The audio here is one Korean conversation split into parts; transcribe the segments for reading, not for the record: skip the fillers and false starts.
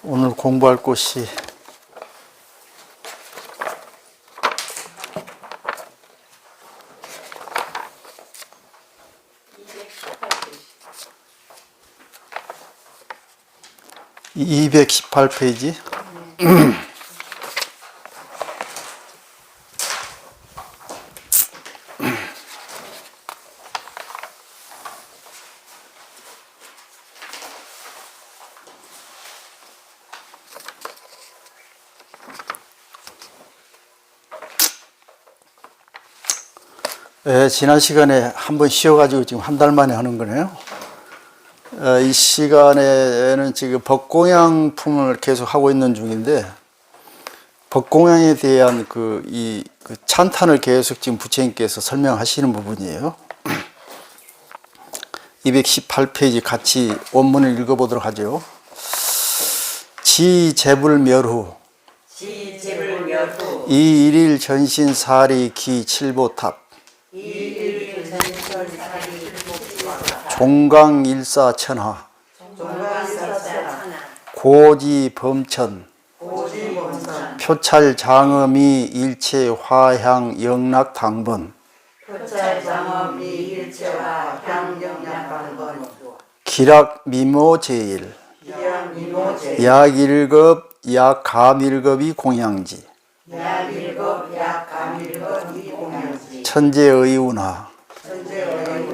오늘 공부할 곳이 (218페이지) 지난 시간에 한번 쉬어가지고 지금 한 달 만에 하는 거네요. 이 시간에는 지금 법공양품을 계속 하고 있는 중인데, 법공양에 대한 그 찬탄을 계속 지금 부처님께서 설명하시는 부분이에요. 218페이지 같이 원문을 읽어보도록 하죠. 지재불멸후 이일일 전신사리 기칠보탑 종강일사천하 고지범천 표찰장엄이 일체화향 영락당번 기락미모제일 약일급 약감일급이 공양지 천재의운하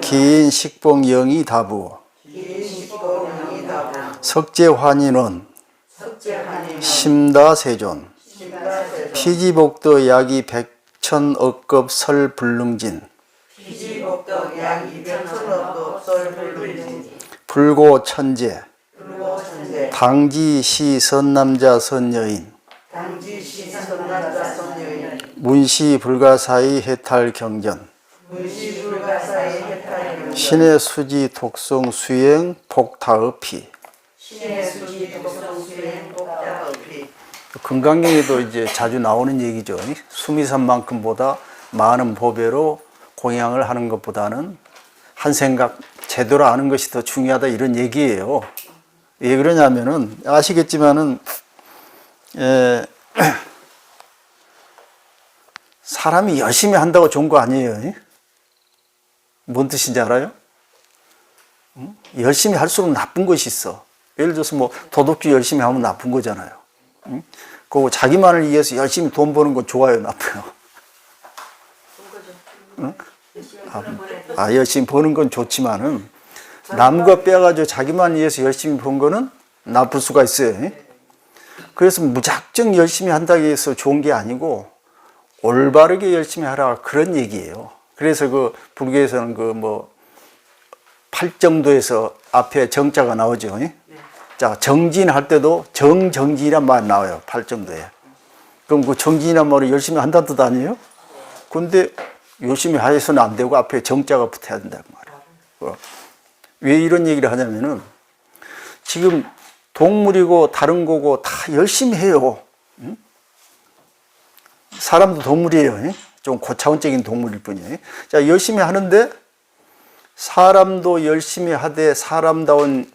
기인식봉영이 다부 석재환인원 심다세존 피지복도 야기 백천억급 설불능진 불고천재 당지시 선남자 선여인 문시불가사의 해탈경전 신의 수지 독성 수행 복타의피 금강경에도 이제 자주 나오는 얘기죠. 수미산만큼보다 많은 법회로 공양을 하는 것보다는 한 생각 제대로 아는 것이 더 중요하다, 이런 얘기예요. 왜 그러냐면은 아시겠지만은 사람이 열심히 한다고 좋은 거 아니에요. 뭔 뜻인지 알아요? 열심히 할수록 나쁜 것이 있어. 예를 들어서 뭐 도둑질 열심히 하면 나쁜 거잖아요. 그리고 자기만을 위해서 열심히 돈 버는 건 좋아요, 나빠요? 열심히 버는 건 좋지만은 남과 빼가지고 자기만 위해서 열심히 번 거는 나쁠 수가 있어요. 그래서 무작정 열심히 한다고 해서 좋은 게 아니고 올바르게 열심히 하라, 그런 얘기예요. 그래서 그 불교에서는 그 뭐 팔정도에서 앞에 정자가 나오죠. 자, 정진할 때도 정정진이란 말 나와요, 팔정도에. 그럼 그 정진이란 말은 열심히 한다는 뜻 아니에요? 근데 열심히 해서는 안 되고 앞에 정자가 붙어야 된다는 말이에요. 왜 이런 얘기를 하냐면은 지금 동물이고 다른 거고 다 열심히 해요. 사람도 동물이에요. 좀 고차원적인 동물일 뿐이에요. 자, 열심히 하는데 사람도 열심히 하되 사람다운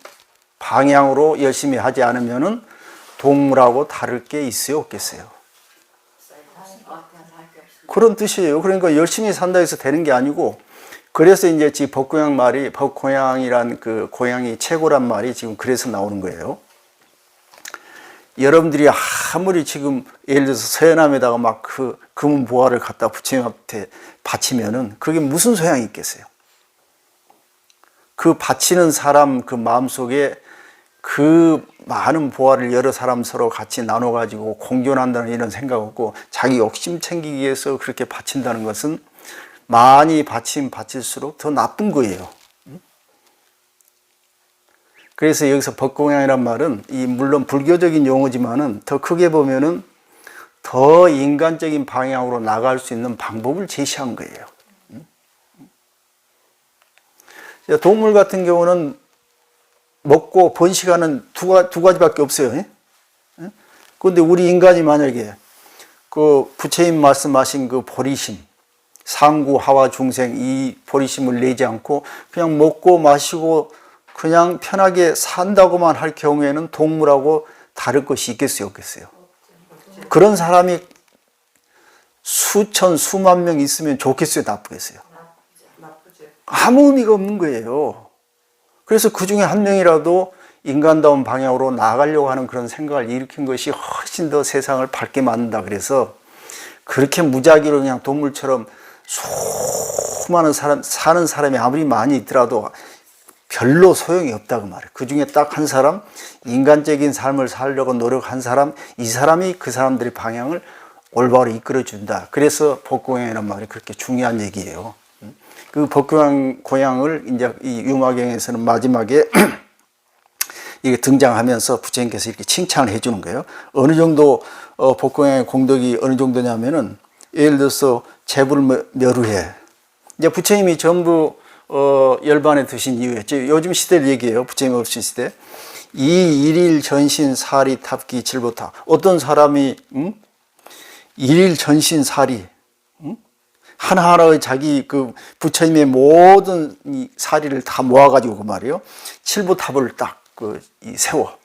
방향으로 열심히 하지 않으면은 동물하고 다를 게 있어요, 없겠어요? 그런 뜻이에요. 그러니까 열심히 산다 해서 되는 게 아니고, 그래서 이제 지금 법고양 말이, 법고양이란 그 고양이 최고란 말이 지금 그래서 나오는 거예요. 여러분들이 아무리 지금 예를 들어서 서연함에다가 막 그 금은 보화를 갖다 부처님한테 바치면은 그게 무슨 소양이 있겠어요? 그 바치는 사람 그 마음속에 그 많은 보화를 여러 사람 서로 같이 나눠가지고 공존한다는 이런 생각 없고 자기 욕심 챙기기 위해서 그렇게 바친다는 것은 많이 바칠수록 더 나쁜 거예요. 그래서 여기서 법공양이란 말은 물론 불교적인 용어지만은 더 크게 보면은 더 인간적인 방향으로 나갈 수 있는 방법을 제시한 거예요. 동물 같은 경우는 먹고 번식하는 두 가지밖에 없어요. 그런데 우리 인간이 만약에 그 부처님 말씀하신 그 보리심, 상구 하와 중생, 이 보리심을 내지 않고 그냥 먹고 마시고 그냥 편하게 산다고만 할 경우에는 동물하고 다를 것이 있겠어요, 없겠어요? 그런 사람이 수천, 수만 명 있으면 좋겠어요, 나쁘겠어요? 아무 의미가 없는 거예요. 그래서 그 중에 한 명이라도 인간다운 방향으로 나아가려고 하는 그런 생각을 일으킨 것이 훨씬 더 세상을 밝게 만든다. 그래서 그렇게 무작위로 그냥 동물처럼 수많은 사는 사람이 아무리 많이 있더라도 별로 소용이 없다고 말해요. 그 중에 딱 한 사람, 인간적인 삶을 살려고 노력한 사람, 이 사람이 그 사람들의 방향을 올바로 이끌어준다. 그래서 복고양이라는 말이 그렇게 중요한 얘기예요. 그 복고양을 이제 이 유마경에서는 마지막에 이게 등장하면서 부처님께서 이렇게 칭찬을 해주는 거예요. 어느 정도 복고양의 공덕이 어느 정도냐면은 예를 들어서 재불 멸우해. 이제 부처님이 전부 열반에 드신 이후에 요즘 시대를 얘기해요. 부처님 없으신 시대. 이 일일 전신 사리 탑기 칠보타. 어떤 사람이 일일 전신 사리 하나하나의 자기 그 부처님의 모든 이 사리를 다 모아가지고 그 말이에요. 칠보탑을 딱 세워.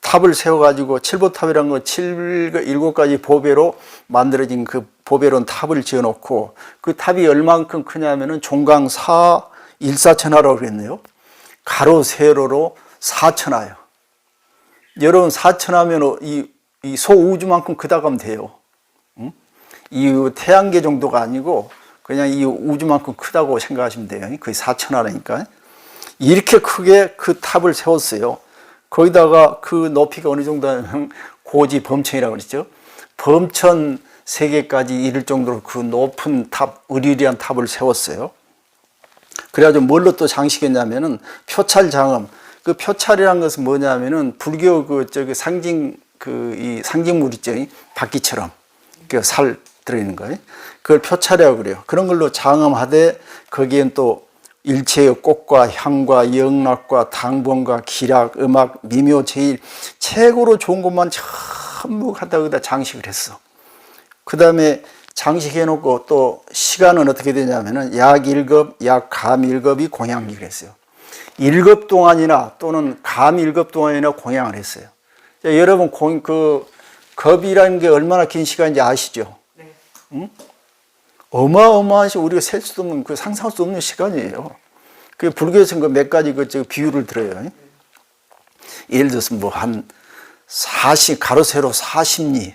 탑을 세워가지고 칠보탑이라는 건 7가지 보배로 만들어진 그 보배로운 탑을 지어놓고 그 탑이 얼만큼 크냐면은 종강 1사천하라고 그랬네요. 가로 세로로 4천하예요. 여러분 4천하면 이 소우주만큼 크다고 하면 돼요. 이 태양계 정도가 아니고 그냥 이 우주만큼 크다고 생각하시면 돼요. 거의 4천하라니까. 이렇게 크게 그 탑을 세웠어요. 거기다가 그 높이가 어느 정도냐면 고지 범천이라고 그랬죠. 범천 3개까지 이를 정도로 그 높은 탑, 의리리한 탑을 세웠어요. 그래가지고 뭘로 또 장식했냐면은 표찰장엄. 그 표찰이라는 것은 뭐냐면은 불교 이 상징물 있죠. 바퀴처럼. 그 살 들어있는 거예요. 그걸 표찰이라고 그래요. 그런 걸로 장엄하되 거기엔 또 일체의 꽃과 향과 영락과 당번과 기락, 음악, 미묘, 제일 최고로 좋은 것만 전부 갖다 거기다 장식을 했어. 그 다음에 장식해놓고 또 시간은 어떻게 되냐면은 약 1급, 약 감 1급이 공양기를 했어요. 1급 동안이나 또는 감 1급 동안이나 공양을 했어요. 자, 여러분 급이라는 게 얼마나 긴 시간인지 아시죠? 네. 응? 어마어마하시 우리가 셀 수도 없는 상상할 수 없는 시간이에요. 그 불교에서는 몇 가지 비유를 들어요. 예를 들어서 뭐 한 40 가로 세로 40리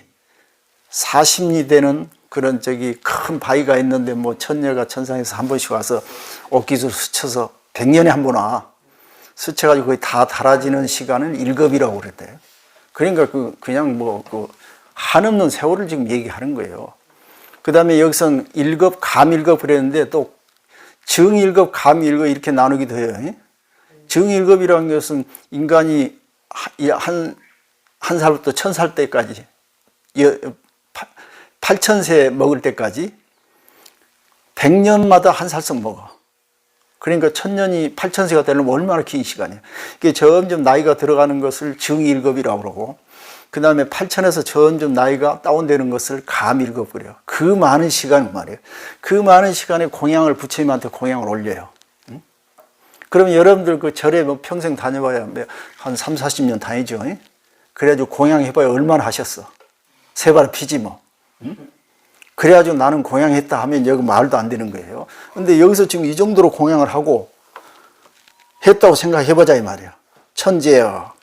되는 그런 큰 바위가 있는데 뭐 천녀가 천상에서 한 번씩 와서 옷깃으로 스쳐서 100년에 한 번 와. 스쳐가지고 거의 다 달아지는 시간을 1급이라고 그랬대요. 그러니까 그냥 한없는 세월을 지금 얘기하는 거예요. 그 다음에 여기서는 1급, 감 1급 그랬는데 또 정 1급, 감 1급 이렇게 나누기도 해요. 정 1급이라는 것은 인간이 한 살부터 1000살 때까지 8000세 먹을 때까지 100년마다 한 살씩 먹어. 그러니까 1000년이 8000세가 되려면 얼마나 긴 시간이에요. 이게 점점 나이가 들어가는 것을 정 1급이라고 그러고 그 다음에 8000에서 점점 나이가 다운되는 것을 감 1급 그래요. 그 많은 시간 말이에요. 그 많은 시간에 공양을 부처님한테 공양을 올려요. 그러면 여러분들 그 절에 뭐 평생 다녀봐야 한 3, 40년 다니죠. 그래가지고 공양해봐야 얼마나 하셨어. 세발 피지 뭐. 그래가지고 나는 공양했다 하면 여기 말도 안 되는 거예요. 근데 여기서 지금 이 정도로 공양을 하고 했다고 생각해보자 이 말이야. 천재여,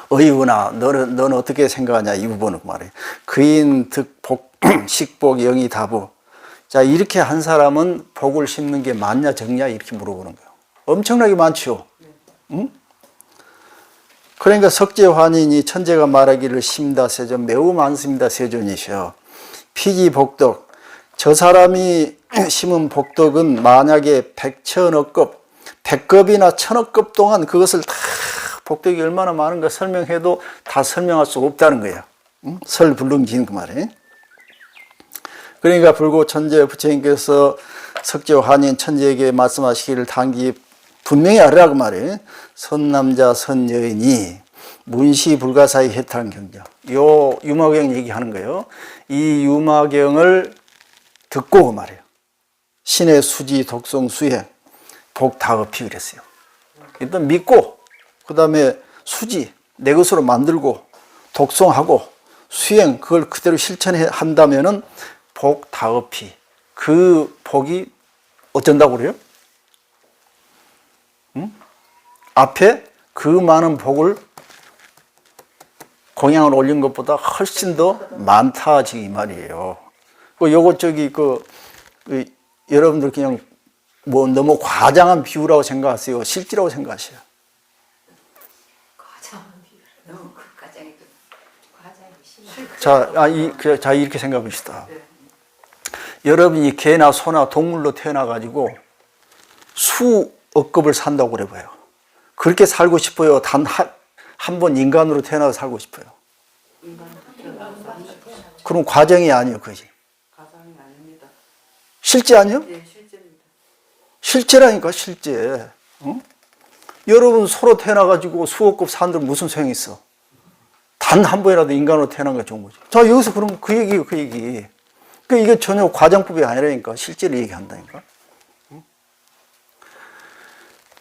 어이구나. 너는 어떻게 생각하냐 이 부분은 말이에요. 그인 득복 식복 영이 다부. 자, 이렇게 한 사람은 복을 심는 게 맞냐 적냐 이렇게 물어보는 거예요. 엄청나게 많죠. 응? 그러니까 석재환인이 천재가 말하기를 심다 세존 매우 많습니다 세존이셔. 피지 복덕. 저 사람이 심은 복덕은 만약에 100천억급 100급이나 1000억급 동안 그것을 다 복덕이 얼마나 많은가 설명해도 다 설명할 수가 없다는 거예요. 응? 설불능지인 그 말이에요. 그러니까 불고천재 부처님께서 석재환인 천재에게 말씀하시기를 단기 분명히 알으라고 말이에요. 선남자 선여인이 문시 불가사의 해탈한 경자. 요 유마경 얘기하는 거예요. 이 유마경을 듣고 말이에요. 신의 수지 독성 수행 복 다업히 그랬어요. 일단 믿고, 그 다음에 수지, 내 것으로 만들고, 독송하고, 수행, 그걸 그대로 실천한다면은 복 다업이, 그 복이 어쩐다고 그래요? 응? 앞에 그 많은 복을 공양을 올린 것보다 훨씬 더 많다, 지금 이 말이에요. 요거 여러분들 그냥 뭐 너무 과장한 비유라고 생각하세요? 실제라고 생각하세요? 과장한 비유. 너무 과장이 심해. 자, 이렇게 생각해 봅시다. 여러분이 개나 소나 동물로 태어나가지고 수억 급을 산다고 그래 봐요. 그렇게 살고 싶어요? 단 한 번 인간으로 태어나서 살고 싶어요? 그럼 과정이 아니에요, 그지? 과장이 아닙니다. 실제 아니에요? 예, 실제입니다. 실제라니까, 실제. 응? 여러분 서로 태어나가지고 수억 급 사는들 무슨 소용이 있어? 단 한 번이라도 인간으로 태어난 게 좋은 거죠. 자, 여기서 그럼 그 얘기예요, 그 얘기. 이게 전혀 과장법이 아니라니까, 실제로 얘기한다니까.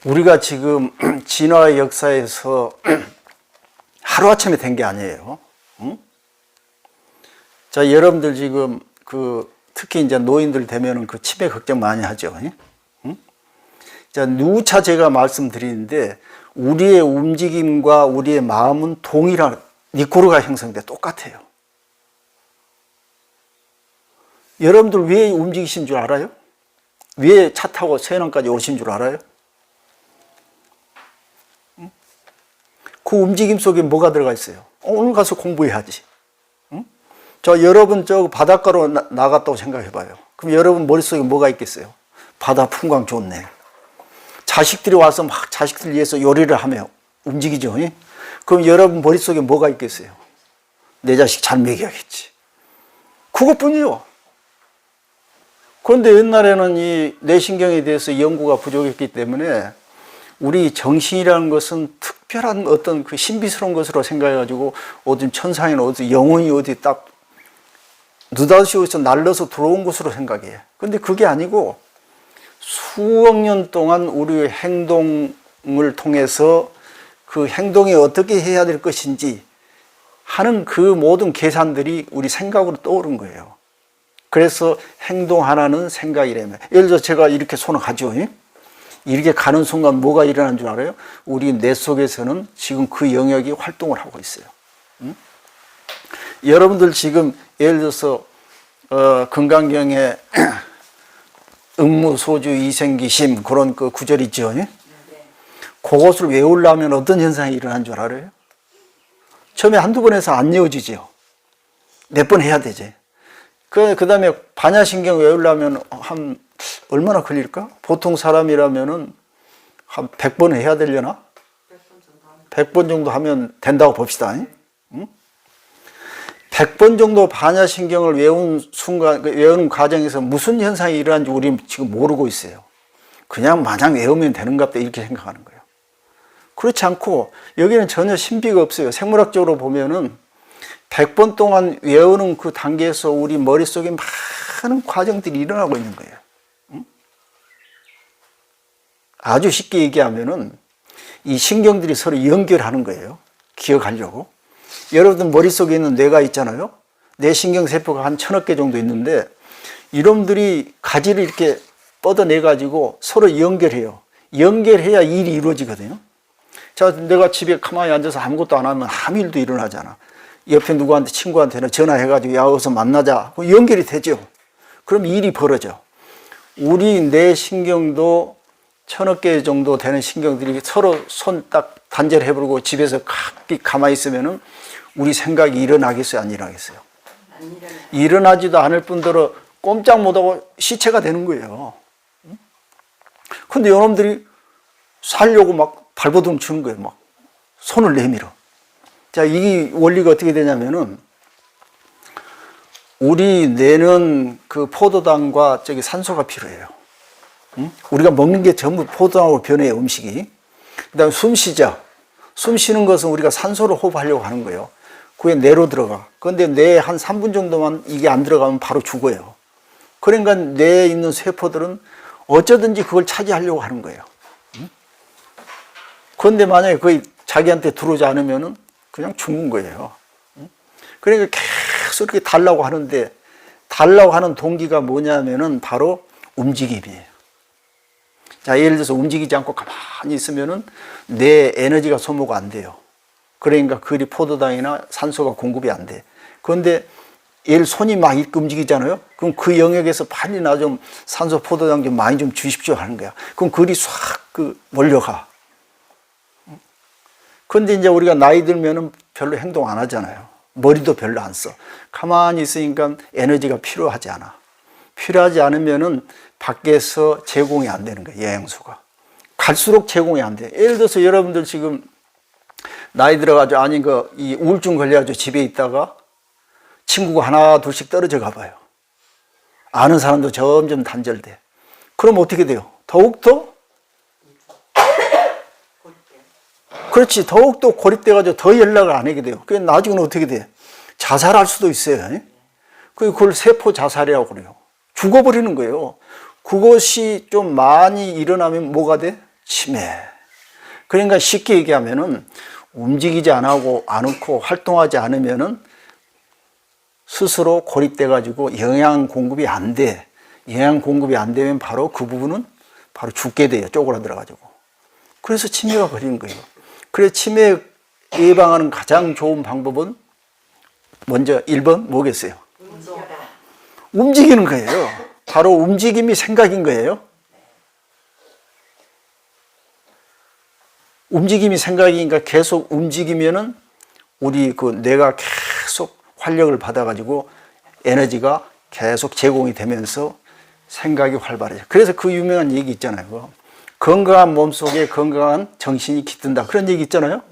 우리가 지금 진화의 역사에서 하루아침에 된 게 아니에요. 응? 자, 여러분들 지금 특히 이제 노인들 되면은 그 치매 걱정 많이 하죠. 응? 자, 누차 제가 말씀드리는데 우리의 움직임과 우리의 마음은 동일한 니코르가 형성돼 똑같아요. 여러분들 왜 움직이신 줄 알아요? 왜 차 타고 서해안까지 오신 줄 알아요? 그 움직임 속에 뭐가 들어가 있어요? 오늘 가서 공부해야지. 응? 자, 여러분 저 바닷가로 나갔다고 생각해 봐요. 그럼 여러분 머릿속에 뭐가 있겠어요? 바다 풍광 좋네. 자식들이 와서 막 자식들 위해서 요리를 하며 움직이죠. 그럼 여러분 머릿속에 뭐가 있겠어요? 내 자식 잘 먹여야겠지. 그것뿐이요. 그런데 옛날에는 이 뇌신경에 대해서 연구가 부족했기 때문에 우리 정신이라는 것은 특별한 어떤 그 신비스러운 것으로 생각해가지고 어디 천상이나 어디 영혼이 어디 딱 느닷없이 날려서 들어온 것으로 생각해. 근데 그게 아니고 수억 년 동안 우리의 행동을 통해서 그 행동에 어떻게 해야 될 것인지 하는 그 모든 계산들이 우리 생각으로 떠오른 거예요. 그래서 행동 하나는 생각이라며. 예를 들어 제가 이렇게 손을 가죠. 이렇게 가는 순간 뭐가 일어나는 줄 알아요? 우리 뇌 속에서는 지금 그 영역이 활동을 하고 있어요. 여러분들 지금 예를 들어서 금강경에 응무소주 이생기심 그런 그 구절 있죠. 그것을 외우려면 어떤 현상이 일어나는 줄 알아요? 처음에 한두 번 해서 안 외워지죠. 몇 번 해야 되지. 그 다음에 반야신경 외우려면 한 얼마나 걸릴까? 보통 사람이라면은 한 100번 해야 되려나? 100번 정도 하면 된다고 봅시다. 응? 100번 정도 반야신경을 외운 순간, 외우는 과정에서 무슨 현상이 일어나는지 우리 지금 모르고 있어요. 그냥 마냥 외우면 되는가 보다 이렇게 생각하는 거예요. 그렇지 않고 여기는 전혀 신비가 없어요. 생물학적으로 보면은 100번 동안 외우는 그 단계에서 우리 머릿속에 많은 과정들이 일어나고 있는 거예요. 아주 쉽게 얘기하면은 이 신경들이 서로 연결하는 거예요. 기억하려고. 여러분들 머릿속에 있는 뇌가 있잖아요. 뇌신경세포가 한 1000억 개 정도 있는데 이놈들이 가지를 이렇게 뻗어내가지고 서로 연결해요. 연결해야 일이 이루어지거든요. 자, 내가 집에 가만히 앉아서 아무것도 안 하면 아무 일도 일어나잖아. 옆에 누구한테 친구한테는 전화해가지고 야 어서 만나자. 연결이 되죠. 그럼 일이 벌어져. 우리 뇌신경도 1000억 개 정도 되는 신경들이 서로 손 딱 단절해버리고 집에서 가만히 있으면은 우리 생각이 일어나겠어요? 안 일어나겠어요? 일어나지도 않을 뿐더러 꼼짝 못하고 시체가 되는 거예요. 근데 이놈들이 살려고 막 발버둥 치는 거예요. 막 손을 내밀어. 자, 이 원리가 어떻게 되냐면은 우리 뇌는 그 포도당과 저기 산소가 필요해요. 우리가 먹는 게 전부 포도당으로 변해요, 음식이. 그 다음에 숨 쉬죠. 숨 쉬는 것은 우리가 산소를 호흡하려고 하는 거예요. 그게 뇌로 들어가. 그런데 뇌에 한 3분 정도만 이게 안 들어가면 바로 죽어요. 그러니까 뇌에 있는 세포들은 어쩌든지 그걸 차지하려고 하는 거예요. 그런데 만약에 거의 자기한테 들어오지 않으면은 그냥 죽는 거예요. 그러니까 계속 이렇게 달라고 하는데, 달라고 하는 동기가 뭐냐면은 바로 움직임이에요. 자, 예를 들어서 움직이지 않고 가만히 있으면은 내 에너지가 소모가 안 돼요. 그러니까 그리 포도당이나 산소가 공급이 안 돼. 그런데 예를 손이 막 이렇게 움직이잖아요. 그럼 그 영역에서 빨리 나 좀 산소 포도당 좀 많이 좀 주십시오 하는 거야. 그럼 그리 싹 몰려가. 그런데 이제 우리가 나이 들면은 별로 행동 안 하잖아요. 머리도 별로 안 써. 가만히 있으니까 에너지가 필요하지 않아. 필요하지 않으면은 밖에서 제공이 안 되는 거예요. 영양소가. 갈수록 제공이 안 돼. 예를 들어서 여러분들 지금 나이 들어가지고 아니 이 우울증 걸려가지고 집에 있다가 친구가 하나 둘씩 떨어져 가봐요. 아는 사람도 점점 단절돼. 그럼 어떻게 돼요? 더욱더 그렇지. 더욱더 고립돼가지고 더 연락을 안 하게 돼요. 그래서 나중에는 어떻게 돼? 자살할 수도 있어요. 그걸 세포 자살이라고 그래요. 죽어버리는 거예요. 그것이 좀 많이 일어나면 뭐가 돼? 치매. 그러니까 쉽게 얘기하면은 움직이지 않고 활동하지 않으면은 스스로 고립돼가지고 영양 공급이 안 돼. 영양 공급이 안 되면 바로 그 부분은 바로 죽게 돼요. 쪼그라들어가지고. 그래서 치매가 걸리는 거예요. 그래서 치매 예방하는 가장 좋은 방법은 먼저 1번 뭐겠어요? 움직이는 거예요. 바로 움직임이 생각인 거예요. 움직임이 생각이니까 계속 움직이면은 우리 뇌가 계속 활력을 받아가지고 에너지가 계속 제공이 되면서 생각이 활발해져. 그래서 그 유명한 얘기 있잖아요. 건강한 몸속에 건강한 정신이 깃든다. 그런 얘기 있잖아요.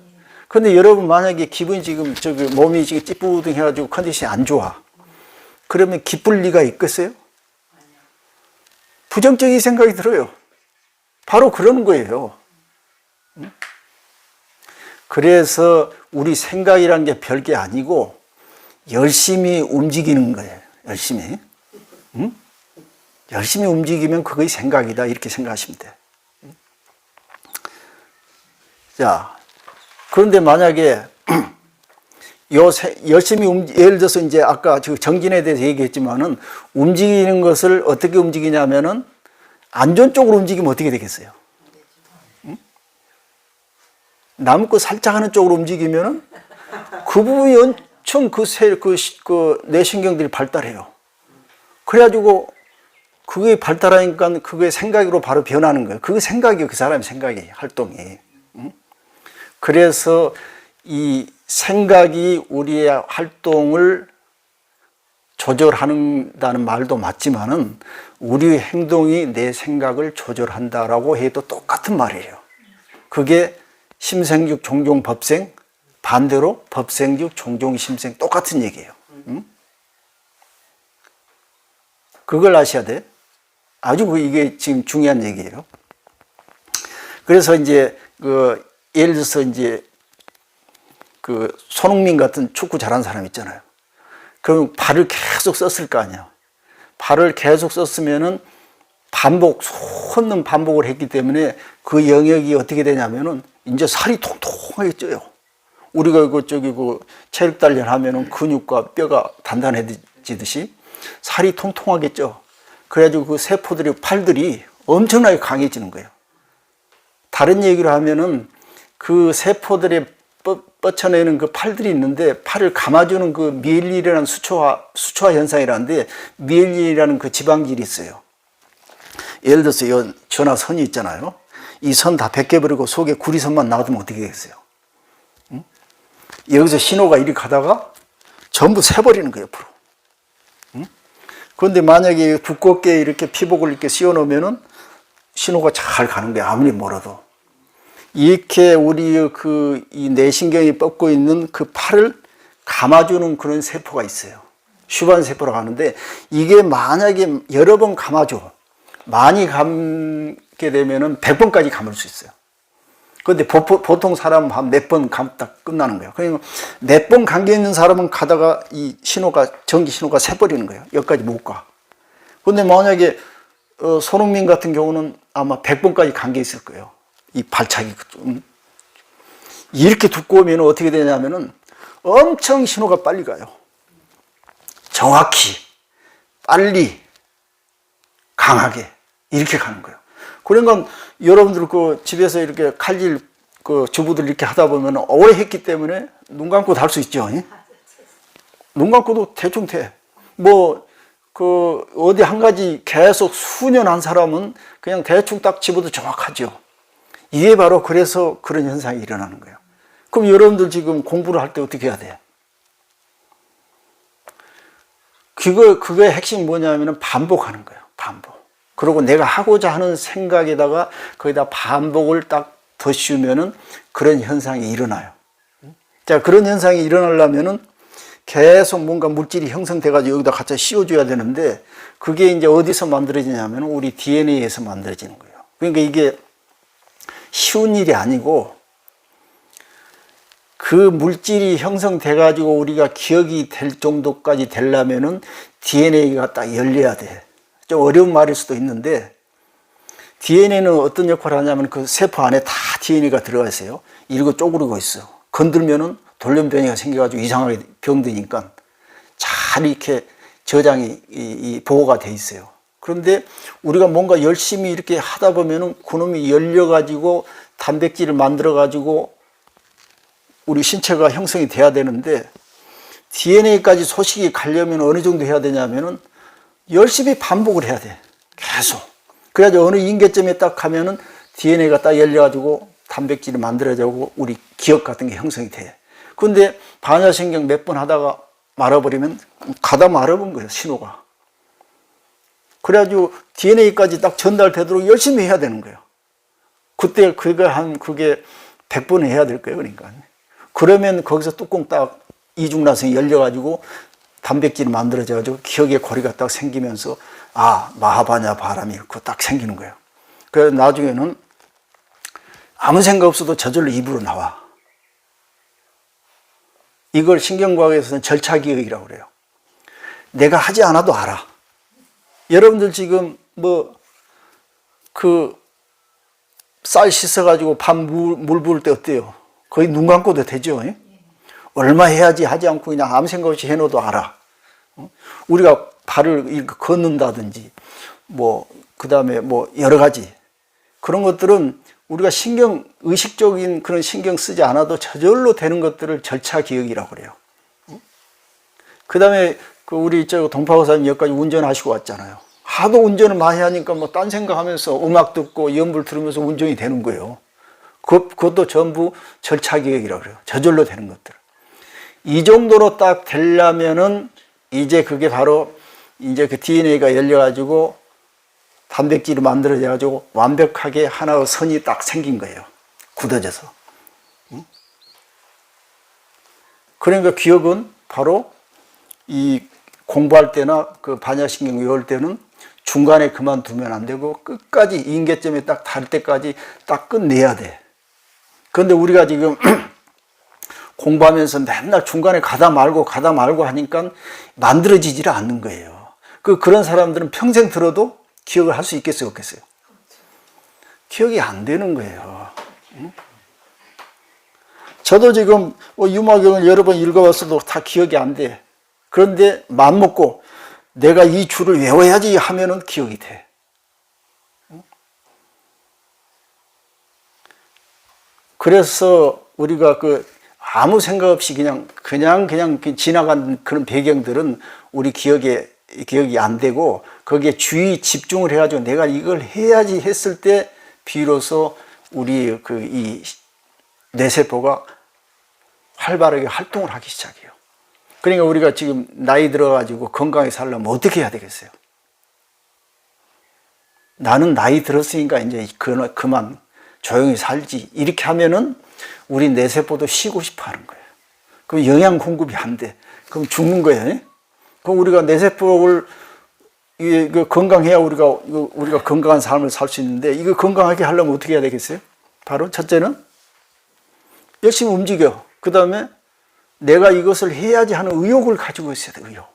그런데 여러분 만약에 기분이 지금 몸이 지금 찌뿌둥해가지고 컨디션이 안 좋아. 그러면 기쁠 리가 있겠어요? 부정적인 생각이 들어요. 바로 그러는 거예요. 그래서 우리 생각이란 게 별게 아니고 열심히 움직이는 거예요. 열심히. 열심히 움직이면 그것이 생각이다. 이렇게 생각하시면 돼요. 자, 그런데 만약에 열심히 예를 들어서 이제 아까 정진에 대해서 얘기했지만은 움직이는 것을 어떻게 움직이냐면은 안전 쪽으로 움직이면 어떻게 되겠어요? 남고 살짝 하는 쪽으로 움직이면은 그 부분이 엄청 내 신경들이 발달해요. 그래가지고 그게 발달하니까 그게 생각으로 바로 변하는 거예요. 그게 생각이에요. 그 사람의 생각이, 활동이. 그래서 이 생각이 우리의 활동을 조절한다는 말도 맞지만은 우리의 행동이 내 생각을 조절한다라고 해도 똑같은 말이에요. 그게 심생육 종종 법생, 반대로 법생육 종종 심생, 똑같은 얘기예요. 그걸 아셔야 돼. 아주 이게 지금 중요한 얘기예요. 그래서 이제 예를 들어서 이제 손흥민 같은 축구 잘하는 사람 있잖아요. 그럼 발을 계속 썼을 거 아니야. 발을 계속 썼으면은 솟는 반복을 했기 때문에 그 영역이 어떻게 되냐면은 이제 살이 통통하게 쪄요. 우리가 체력 단련 하면은 근육과 뼈가 단단해지듯이 살이 통통하게 쪄. 그래가지고 그 세포들이, 팔들이 엄청나게 강해지는 거예요. 다른 얘기로 하면은 그 세포들이 뻗쳐내는 그 팔들이 있는데 팔을 감아주는 그 미엘린이라는 수초화 현상이라는데 미엘린이라는 그 지방질이 있어요. 예를 들어서 이 전화선이 있잖아요. 이 선 다 벗겨버리고 속에 구리선만 놔두면 어떻게 되겠어요? 응? 여기서 신호가 이리 가다가 전부 새버리는 거예요, 옆으로. 응? 그런데 만약에 두껍게 이렇게 피복을 이렇게 씌워 놓으면은 신호가 잘 가는 거예요, 아무리 멀어도. 이렇게 우리 이 뇌신경이 뻗고 있는 그 팔을 감아주는 그런 세포가 있어요. 슈반 세포라고 하는데 이게 만약에 여러 번 감아줘. 많이 감게 되면은 100번까지 감을 수 있어요. 그런데 보통 사람은 한 몇 번 감다 끝나는 거예요. 그러니까 몇 번 감겨 있는 사람은 가다가 이 전기 신호가 새버리는 거예요. 여기까지 못 가. 그런데 만약에 손흥민 같은 경우는 아마 100번까지 감겨 있을 거예요. 이 발차기 이렇게 두꺼우면 어떻게 되냐면은 엄청 신호가 빨리 가요. 정확히, 빨리, 강하게 이렇게 가는 거예요. 그러니까 여러분들 그 집에서 이렇게 칼질 그 주부들 이렇게 하다 보면 오래 했기 때문에 눈 감고도 할 수 있죠. 눈 감고도 대충 돼. 뭐 그 어디 한 가지 계속 수년 한 사람은 그냥 대충 딱 집어도 정확하죠. 이게 바로 그래서 그런 현상이 일어나는 거예요. 그럼 여러분들 지금 공부를 할 때 어떻게 해야 돼? 그거의 핵심이 뭐냐면 반복하는 거예요. 반복. 그리고 내가 하고자 하는 생각에다가 거기다 반복을 딱 덧씌우면은 그런 현상이 일어나요. 자, 그런 현상이 일어나려면은 계속 뭔가 물질이 형성돼가지고 여기다 갖다 씌워줘야 되는데 그게 이제 어디서 만들어지냐면 우리 DNA에서 만들어지는 거예요. 그러니까 이게 쉬운 일이 아니고 그 물질이 형성돼가지고 우리가 기억이 될 정도까지 되려면은 DNA가 딱 열려야 돼. 좀 어려운 말일 수도 있는데 DNA는 어떤 역할을 하냐면 그 세포 안에 다 DNA가 들어가 있어요. 이러고 쪼그리고 있어. 건들면은 돌연변이가 생겨가지고 이상하게 병드니까 잘 이렇게 저장이 보호가 돼 있어요. 그런데 우리가 뭔가 열심히 이렇게 하다 보면은 그놈이 열려가지고 단백질을 만들어가지고 우리 신체가 형성이 돼야 되는데 DNA까지 소식이 가려면 어느 정도 해야 되냐면은 열심히 반복을 해야 돼. 계속. 그래야지 어느 임계점에 딱 가면은 DNA가 딱 열려가지고 단백질이 만들어지고 우리 기억 같은 게 형성이 돼. 근데 반야신경 몇 번 하다가 말아버리면 가다 말아본 거예요, 신호가. 그래가지고 DNA까지 딱 전달되도록 열심히 해야 되는 거예요. 그때 그게 100번 해야 될 거예요, 그러니까. 그러면 거기서 뚜껑 딱 이중나선이 열려가지고 단백질이 만들어져가지고 기억의 고리가 딱 생기면서 마하바냐 바람이 그거 딱 생기는 거예요. 그래서 나중에는 아무 생각 없어도 저절로 입으로 나와. 이걸 신경과학에서는 절차기억이라고 그래요. 내가 하지 않아도 알아. 여러분들 지금 쌀 씻어가지고 밥 물 부을 때 어때요? 거의 눈 감고도 되죠. 얼마 해야지 하지 않고 그냥 아무 생각 없이 해놓어도 알아. 우리가 발을 이렇게 걷는다든지 그 다음에 여러 가지 그런 것들은 우리가 의식적인 그런 신경 쓰지 않아도 저절로 되는 것들을 절차 기억이라고 그래요. 그 다음에 우리 동파고사님 여기까지 운전하시고 왔잖아요. 하도 운전을 많이 하니까 딴 생각하면서 음악 듣고 연불 들으면서 운전이 되는 거예요. 그것도 전부 절차 기억이라고 그래요. 저절로 되는 것들. 이 정도로 딱 되려면은 이제 그게 바로 이제 그 DNA가 열려가지고 단백질이 만들어져가지고 완벽하게 하나의 선이 딱 생긴 거예요. 굳어져서. 그러니까 기억은 바로 이 공부할 때나 그 반야신경 외울 때는 중간에 그만두면 안 되고 끝까지 임계점에 딱 닿을 때까지 딱 끝내야 돼. 그런데 우리가 지금 공부하면서 맨날 중간에 가다 말고 하니까 만들어지지를 않는 거예요. 그런 사람들은 평생 들어도 기억을 할 수 있겠어요, 없겠어요? 기억이 안 되는 거예요. 저도 지금 유마경을 여러 번 읽어봤어도 다 기억이 안 돼. 그런데 맘먹고 내가 이 줄을 외워야지 하면은 기억이 돼. 그래서 우리가 아무 생각 없이 그냥 지나간 그런 배경들은 우리 기억이 안 되고 거기에 주의 집중을 해가지고 내가 이걸 해야지 했을 때 비로소 우리 이 뇌세포가 활발하게 활동을 하기 시작해요. 그러니까 우리가 지금 나이 들어가지고 건강하게 살려면 어떻게 해야 되겠어요? 나는 나이 들었으니까 이제 그만 조용히 살지. 이렇게 하면은 우리 뇌세포도 쉬고 싶어 하는 거예요. 그럼 영양 공급이 안 돼. 그럼 죽는 거예요. 그럼 우리가 뇌세포를 건강해야 우리가 건강한 삶을 살 수 있는데 이거 건강하게 하려면 어떻게 해야 되겠어요? 바로 첫째는 열심히 움직여. 그 다음에 내가 이것을 해야지 하는 의욕을 가지고 있어야 돼. 의욕.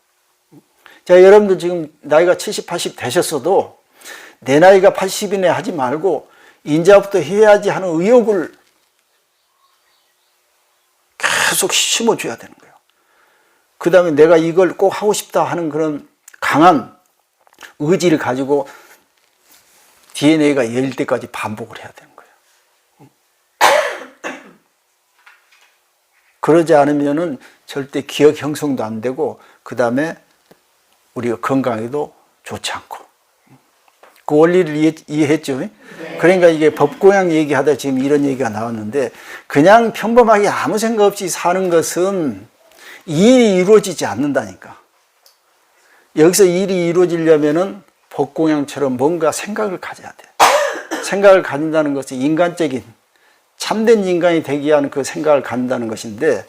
자, 여러분들 지금 나이가 70, 80 되셨어도 내 나이가 80이네 하지 말고 이제부터 해야지 하는 의욕을 계속 심어줘야 되는 거예요. 그 다음에 내가 이걸 꼭 하고 싶다 하는 그런 강한 의지를 가지고 DNA가 열릴 때까지 반복을 해야 되는 거예요. 그러지 않으면은 절대 기억 형성도 안 되고, 그 다음에 우리가 건강에도 좋지 않고. 그 원리를 이해했죠? 네. 그러니까 이게 법고양 얘기하다 지금 이런 얘기가 나왔는데, 그냥 평범하게 아무 생각 없이 사는 것은 일이 이루어지지 않는다니까. 여기서 일이 이루어지려면은 법공양처럼 뭔가 생각을 가져야 돼. 생각을 가진다는 것은 인간적인, 참된 인간이 되기 위한 그 생각을 갖는다는 것인데,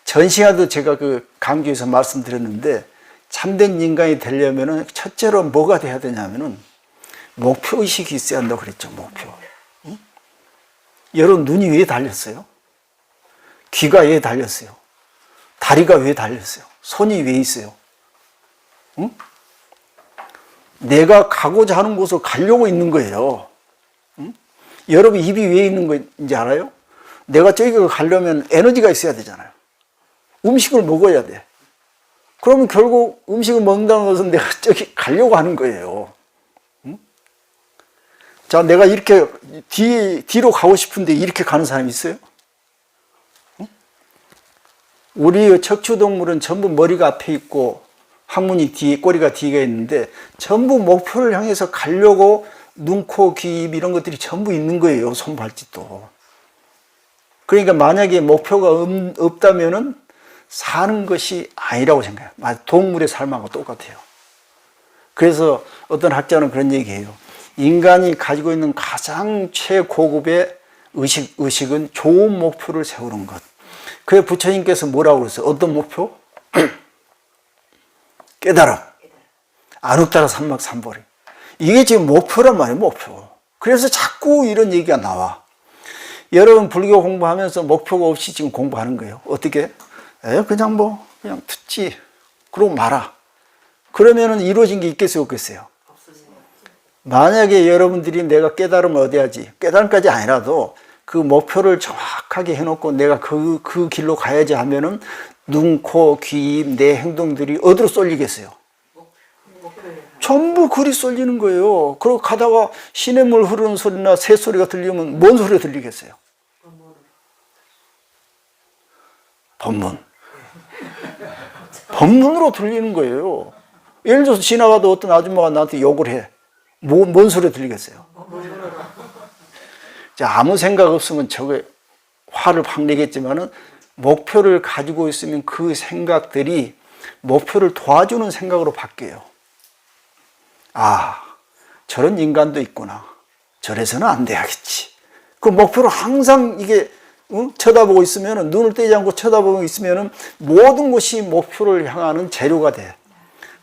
전 시간도 제가 그 강주에서 말씀드렸는데, 참된 인간이 되려면은 첫째로 뭐가 돼야 되냐면은 목표의식이 있어야 한다고 그랬죠. 목표. 응? 여러분, 눈이 왜 달렸어요? 귀가 왜 달렸어요? 다리가 왜 달렸어요? 손이 왜 있어요? 응? 내가 가고자 하는 곳으로 가려고 있는 거예요. 응? 여러분, 입이 왜 있는 건지 알아요? 내가 저기로 가려면 에너지가 있어야 되잖아요. 음식을 먹어야 돼. 그러면 결국 음식을 먹는다는 것은 내가 저기 가려고 하는 거예요. 응? 자, 내가 이렇게 뒤로 가고 싶은데 이렇게 가는 사람이 있어요? 응? 우리 척추동물은 전부 머리가 앞에 있고 항문이 뒤에, 꼬리가 뒤에 있는데 전부 목표를 향해서 가려고 눈, 코, 귀, 입 이런 것들이 전부 있는 거예요. 손, 발짓도. 그러니까 만약에 목표가 없다면은 사는 것이 아니라고 생각해요. 동물의 삶하고 똑같아요. 그래서 어떤 학자는 그런 얘기해요. 인간이 가지고 있는 가장 최고급의 의식은 좋은 목표를 세우는 것. 그래 부처님께서 뭐라고 그랬어요? 어떤 목표? 깨달음. 안웃따라 삼막삼보리. 이게 지금 목표란 말이에요, 목표. 그래서 자꾸 이런 얘기가 나와. 여러분 불교 공부하면서 목표가 없이 지금 공부하는 거예요. 어떻게? 그냥 듣지. 그러고 말아. 그러면은 이루어진 게 있겠어요, 없겠어요? 만약에 여러분들이 내가 깨달음을 얻어야지, 깨달음까지 아니라도 그 목표를 정확하게 해놓고 내가 그 길로 가야지 하면은 눈, 코, 귀, 입, 내 행동들이 어디로 쏠리겠어요? 전부 그리 쏠리는 거예요. 그러고 가다가 시냇물 흐르는 소리나 새 소리가 들리면 뭔 소리가 들리겠어요? 법문. 법문으로 들리는 거예요. 예를 들어서 지나가도 어떤 아줌마가 나한테 욕을 해. 뭔 소리 들리겠어요? 자, 아무 생각 없으면 저게 화를 확 내겠지만은 목표를 가지고 있으면 그 생각들이 목표를 도와주는 생각으로 바뀌어요. 아, 저런 인간도 있구나. 저래서는 안 돼야겠지. 그 목표를 항상 이게 쳐다보고 있으면, 눈을 떼지 않고 쳐다보고 있으면 모든 것이 목표를 향하는 재료가 돼.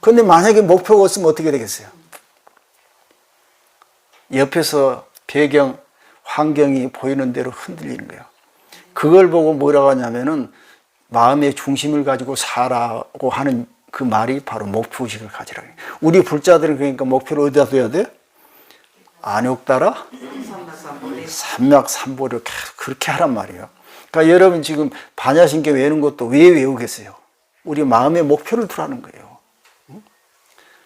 그런데 만약에 목표가 없으면 어떻게 되겠어요? 옆에서 배경, 환경이 보이는 대로 흔들리는 거예요. 그걸 보고 뭐라고 하냐면은 마음의 중심을 가지고 살아고 하는 그 말이 바로 목표의식을 가지라고 해요. 우리 불자들은 그러니까 목표를 어디다 둬야 돼? 안욕따라 삼막삼보를 그렇게 하란 말이에요. 그러니까 여러분 지금 반야신경 외우는 것도 왜 외우겠어요? 우리 마음의 목표를 두라는 거예요.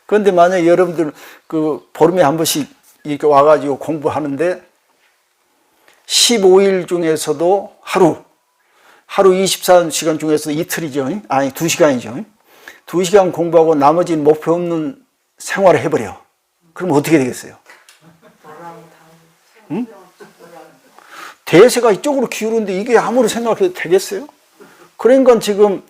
그런데 만약에 여러분들 그 보름에 한 번씩 이렇게 와가지고 공부하는데 15일 중에서도 하루 24시간 중에서 이틀이죠. 아니 2시간이죠. 2시간 공부하고 나머지는 목표 없는 생활을 해버려. 그럼 어떻게 되겠어요? 응? 대세가 이쪽으로 기울는데 이게 아무리 생각해도 되겠어요? 그러니까 지금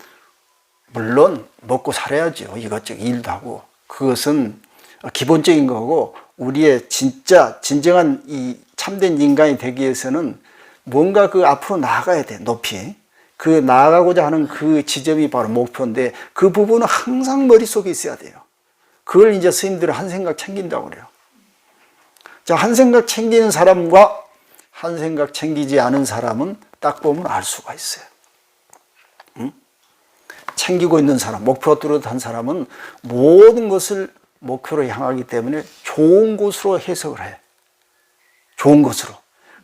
물론 먹고 살아야죠. 이것저것 일도 하고. 그것은 기본적인 거고, 우리의 진정한 이 참된 인간이 되기 위해서는 뭔가 그 앞으로 나아가야 돼, 높이. 그 나아가고자 하는 그 지점이 바로 목표인데, 그 부분은 항상 머릿속에 있어야 돼요. 그걸 이제 스님들은 한 생각 챙긴다고 그래요. 자, 한 생각 챙기는 사람과 한 생각 챙기지 않은 사람은 딱 보면 알 수가 있어요. 응? 챙기고 있는 사람, 목표가 뚜렷한 사람은 모든 것을 목표로 향하기 때문에 좋은 곳으로 해석을 해. 좋은 것으로.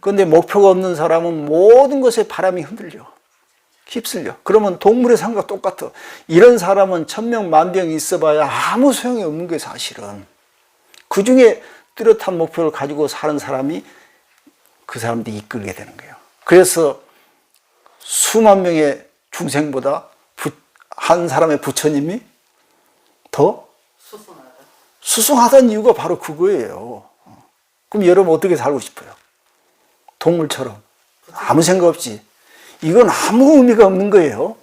그런데 목표가 없는 사람은 모든 것에 바람이 흔들려. 휩쓸려. 그러면 동물의 삶과 똑같아. 이런 사람은 천명만병이 있어봐야 아무 소용이 없는 게 사실은. 그 중에 뚜렷한 목표를 가지고 사는 사람이 그 사람들이 이끌게 되는 거예요. 그래서 수만 명의 중생보다 한 사람의 부처님이 더 수승하다는 이유가 바로 그거예요. 그럼 여러분 어떻게 살고 싶어요? 동물처럼 아무 생각 없이. 이건 아무 의미가 없는 거예요.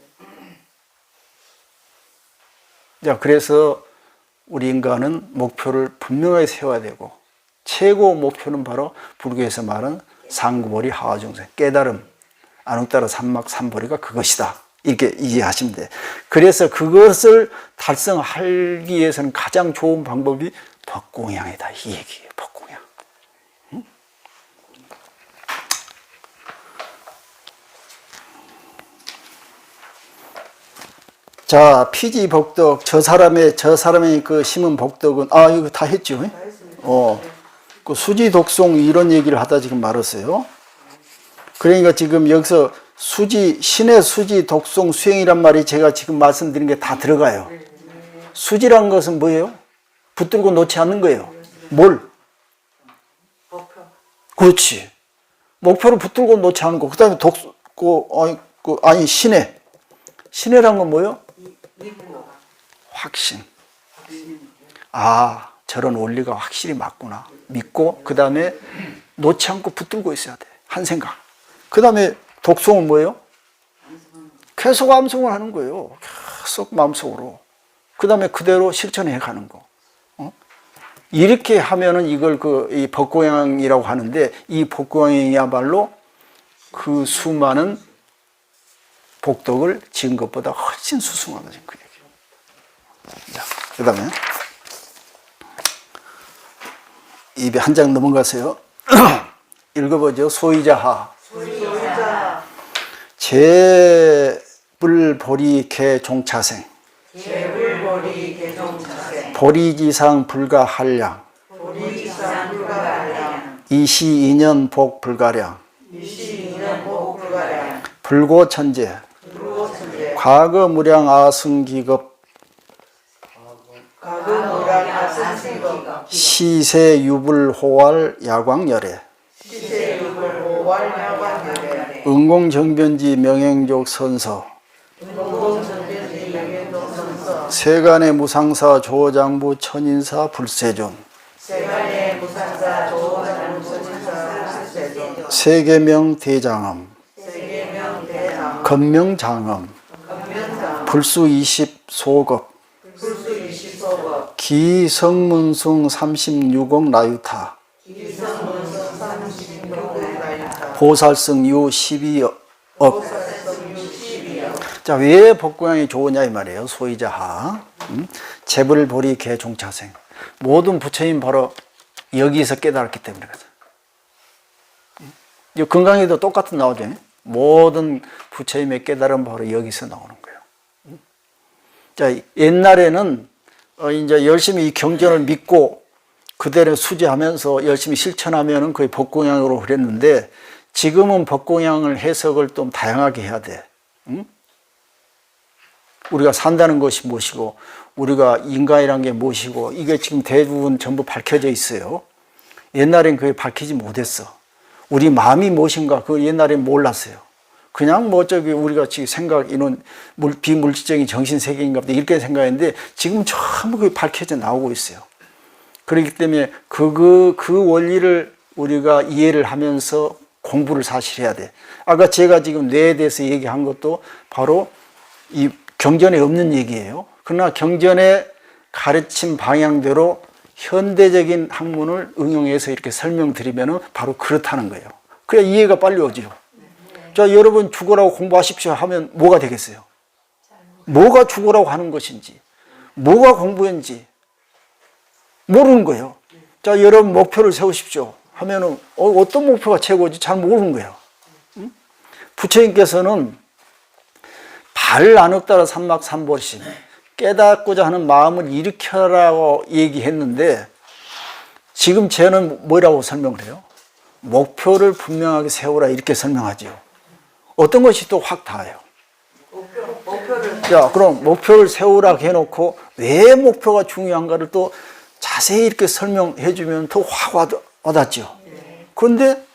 자, 그래서 우리 인간은 목표를 분명하게 세워야 되고, 최고 목표는 바로 불교에서 말하는 상구보리 하화중생, 깨달음, 안옥따라 삼막삼보리가 그것이다. 이렇게 이해하시면 돼요. 그래서 그것을 달성하기 위해서는 가장 좋은 방법이 법공양이다. 이 얘기예요. 법공양. 응? 자, 피지 복덕. 저 사람의 그 심은 복덕은, 이거 다 했죠. 그 수지 독송 이런 얘기를 하다 지금 말았어요. 그러니까 지금 여기서 신의 수지 독송 수행이란 말이 제가 지금 말씀드린 게 다 들어가요. 수지란 것은 뭐예요? 붙들고 놓지 않는 거예요. 뭘? 목표. 그렇지. 목표를 붙들고 놓지 않는 거. 그 다음에 신의란 건 뭐예요? 확신. 저런 원리가 확실히 맞구나. 믿고, 그 다음에 놓지 않고 붙들고 있어야 돼. 한 생각. 그 다음에 독송은 뭐예요? 계속 암송을 하는 거예요. 계속 마음속으로. 그 다음에 그대로 실천해 가는 거. 이렇게 하면은 이걸 이 법공양이라고 하는데, 이 법공양이야말로 그 수많은 복덕을 지은 것보다 훨씬 수승하다. 그 얘기예요. 자, 그 다음에 입에 한 장 넘어가세요. 읽어보죠. 소이자하. 재불보리 개종차생. 보리지상 불가한량. 이시인연 복불가량. 불고천재. 과거무량 아승기급. 시세유불호활 야광열애. 응공정변지 명행족 선서. 세간의 무상사 조장부 천인사 불세존. 세계명 대장엄. 건명장엄. 불수 20소급. 기성문승 36억 나유타. 보살승 유 12억. 자, 왜 법공양이 좋으냐 이 말이에요. 소이자하. 재불보리 개종차생. 모든 부처님 바로 여기서 깨달았기 때문에 그래서. 건강에도 똑같은 나오죠. 모든 부처님의 깨달음 바로 여기서 나오는 거예요. 자, 옛날에는 이제 열심히 이 경전을 믿고 그대로 수지하면서 열심히 실천하면은 거의 법공양으로 그랬는데, 지금은 법공양을 해석을 좀 다양하게 해야 돼. 우리가 산다는 것이 무엇이고, 우리가 인간이란 게 무엇이고, 이게 지금 대부분 전부 밝혀져 있어요. 옛날엔 그게 밝히지 못했어. 우리 마음이 무엇인가, 그 옛날엔 몰랐어요. 그냥 우리가 지금 이런 비물질적인 정신세계인가 보다 이렇게 생각했는데, 지금 전부 그게 밝혀져 나오고 있어요. 그렇기 때문에 그 원리를 우리가 이해를 하면서 공부를 사실 해야 돼. 아까 제가 지금 뇌에 대해서 얘기한 것도 바로 이 경전에 없는 얘기예요. 그러나 경전의 가르침 방향대로 현대적인 학문을 응용해서 이렇게 설명드리면 바로 그렇다는 거예요. 그래야 이해가 빨리 오죠. 자, 여러분 죽으라고 공부하십시오 하면 뭐가 되겠어요? 뭐가 죽으라고 하는 것인지, 뭐가 공부인지 모르는 거예요. 자, 여러분 목표를 세우십시오 하면은 어떤 목표가 최고지 잘 모르는 거예요. 부처님께서는 발안옥따라 삼막삼보리심, 깨닫고자 하는 마음을 일으켜라고 얘기했는데, 지금 쟤는 뭐라고 설명을 해요? 목표를 분명하게 세우라 이렇게 설명하죠. 어떤 것이 또 확 닿아요. 목표를 자, 그럼 목표를 세우라 해놓고 왜 목표가 중요한가를 또 자세히 이렇게 설명해 주면 더 확 와닿죠. 그런데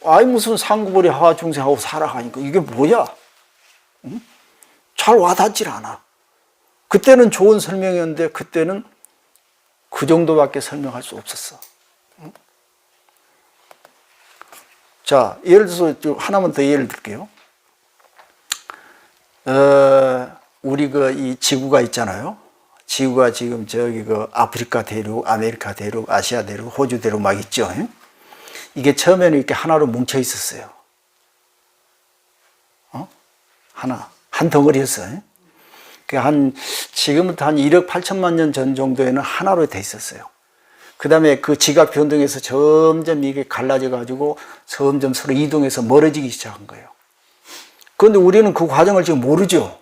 아이 무슨 상구벌이 하와 중생하고 살아가니까 이게 뭐야? 응? 잘 와닿질 않아. 그때는 좋은 설명이었는데 그때는 그 정도밖에 설명할 수 없었어. 응? 자, 예를 들어서 하나만 더 예를 들게요. 우리 이 지구가 있잖아요. 지구가 지금 저기 아프리카 대륙, 아메리카 대륙, 아시아 대륙, 호주 대륙 막 있죠. 응? 이게 처음에는 이렇게 하나로 뭉쳐 있었어요. 하나, 한 덩어리였어요. 지금부터 한 1억 8천만 년 전 정도에는 하나로 돼 있었어요. 그 다음에 그 지각 변동에서 점점 이게 갈라져 가지고 점점 서로 이동해서 멀어지기 시작한 거예요. 그런데 우리는 그 과정을 지금 모르죠.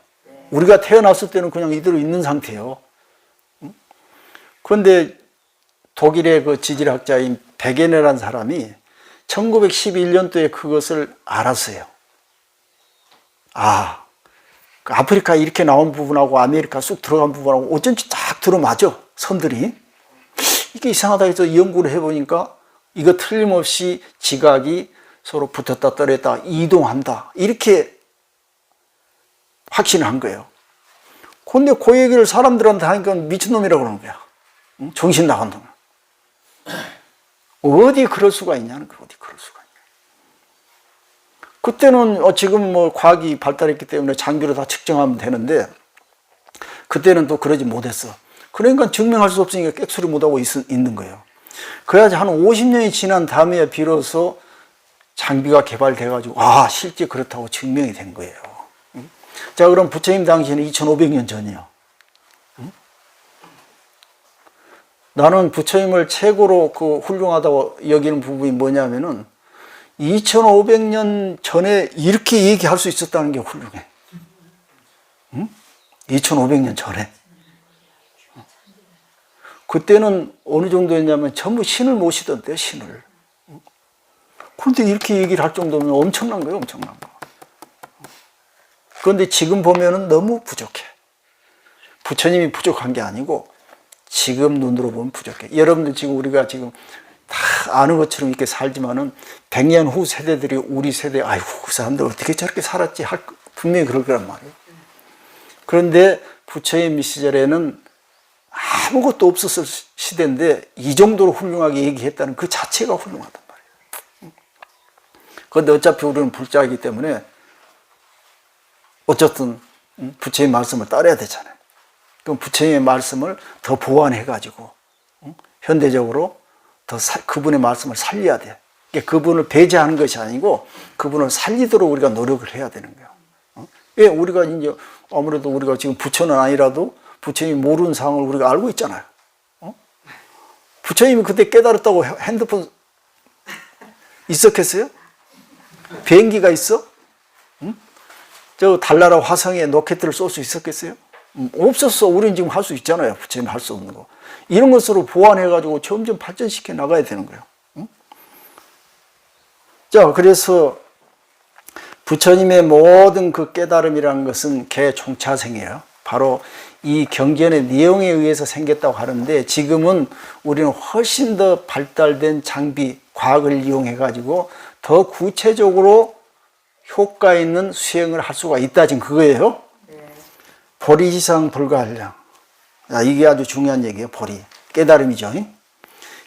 우리가 태어났을 때는 그냥 이대로 있는 상태예요. 그런데 독일의 그 지질학자인 베게네라는 사람이 1911년도에 그것을 알았어요. 아, 그 아프리카 이렇게 나온 부분하고 아메리카 쑥 들어간 부분하고 어쩐지 딱 들어맞아, 선들이. 이게 이상하다 해서 연구를 해보니까 이거 틀림없이 지각이 서로 붙었다 떨어졌다 이동한다. 이렇게 확신을 한 거예요. 근데 그 얘기를 사람들한테 하니까 미친놈이라고 그러는 거야. 정신 나간 놈. 어디 그럴 수가 있냐는 거야. 어디 그럴 수가 있냐. 그때는 지금 뭐 과학이 발달했기 때문에 장비로 다 측정하면 되는데 그때는 또 그러지 못했어. 그러니까 증명할 수 없으니까 객소리 못하고 있는 거예요. 그래야지 한 50년이 지난 다음에 비로소 장비가 개발돼가지고 실제 그렇다고 증명이 된 거예요. 자, 그럼 부처님 당시에는 2500년 전이요. 나는 부처님을 최고로 훌륭하다고 여기는 부분이 뭐냐면은 2500년 전에 이렇게 얘기할 수 있었다는 게 훌륭해. 2500년 전에. 그때는 어느 정도였냐면 전부 신을 모시던데요, 신을. 그런데 이렇게 얘기를 할 정도면 엄청난 거예요, 엄청난 거. 그런데 지금 보면은 너무 부족해. 부처님이 부족한 게 아니고 지금 눈으로 보면 부족해. 여러분들 지금 우리가 지금 다 아는 것처럼 이렇게 살지만은 100년 후 세대들이 우리 세대, 아이고, 그 사람들 어떻게 저렇게 살았지? 분명히 그럴 거란 말이에요. 그런데 부처님 시절에는 아무것도 없었을 시대인데 이 정도로 훌륭하게 얘기했다는 그 자체가 훌륭하단 말이에요. 그런데 어차피 우리는 불자이기 때문에 어쨌든 부처님 말씀을 따라야 되잖아요. 그럼 부처님의 말씀을 더 보완해가지고 현대적으로 더 그분의 말씀을 살려야 돼. 그분을 배제하는 것이 아니고 그분을 살리도록 우리가 노력을 해야 되는 거예요. 왜 우리가 이제 아무래도 우리가 지금 부처는 아니라도 부처님이 모르는 상황을 우리가 알고 있잖아요. 부처님이 그때 깨달았다고 핸드폰 있었겠어요? 비행기가 있어? 저 달나라 화성에 로켓들을 쏠 수 있었겠어요? 없었어. 우리는 지금 할 수 있잖아요. 부처님 할 수 없는 거. 이런 것으로 보완해가지고 점점 발전시켜 나가야 되는 거예요. 자, 그래서 부처님의 모든 그 깨달음이라는 것은 개총차생이에요. 바로 이 경전의 내용에 의해서 생겼다고 하는데 지금은 우리는 훨씬 더 발달된 장비, 과학을 이용해가지고 더 구체적으로 효과 있는 수행을 할 수가 있다. 지금 그거예요. 보리지상 불가한량. 이게 아주 중요한 얘기예요. 보리. 깨달음이죠.